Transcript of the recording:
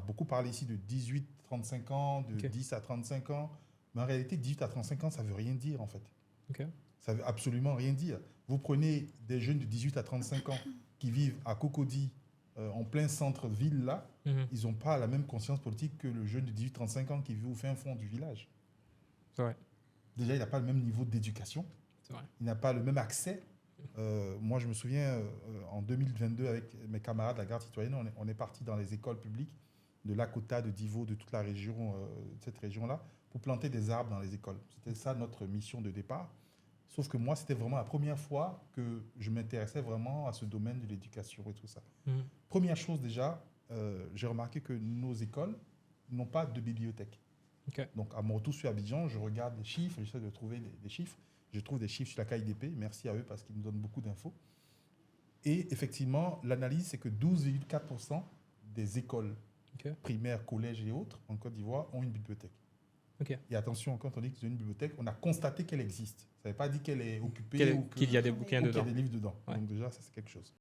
beaucoup parlé ici de 18-35 ans, de 10 à 35 ans. Mais en réalité, 18 à 35 ans, ça ne veut rien dire, en fait. Ça ne veut absolument rien dire. Vous prenez des jeunes de 18 à 35 ans qui vivent à Cocody, en plein centre-ville, là, ils n'ont pas la même conscience politique que le jeune de 18-35 ans qui vit au fin fond du village. C'est vrai. Déjà, il n'a pas le même niveau d'éducation. C'est vrai. Il n'a pas le même accès. Moi, je me souviens, en 2022, avec mes camarades de la garde citoyenne, on est parti dans les écoles publiques de Lakota, de Divo, de toute la région, cette région-là, pour planter des arbres dans les écoles. C'était ça notre mission de départ. Sauf que moi, c'était vraiment la première fois que je m'intéressais vraiment à ce domaine de l'éducation et tout ça. Première chose déjà, j'ai remarqué que nos écoles n'ont pas de bibliothèque. Donc, à Mortou, sur Abidjan, je regarde les chiffres, j'essaie de trouver des chiffres. Je trouve des chiffres sur la KIDP, merci à eux parce qu'ils nous donnent beaucoup d'infos. Et effectivement, l'analyse, c'est que 12,4% des écoles primaires, collèges et autres en Côte d'Ivoire ont une bibliothèque. Et attention, quand on dit qu'ils ont une bibliothèque, on a constaté qu'elle existe. Ça ne veut pas dire qu'elle est occupée ou qu'il y a des bouquins dedans. qu'il y a des livres dedans. Ouais. Donc déjà, ça c'est quelque chose.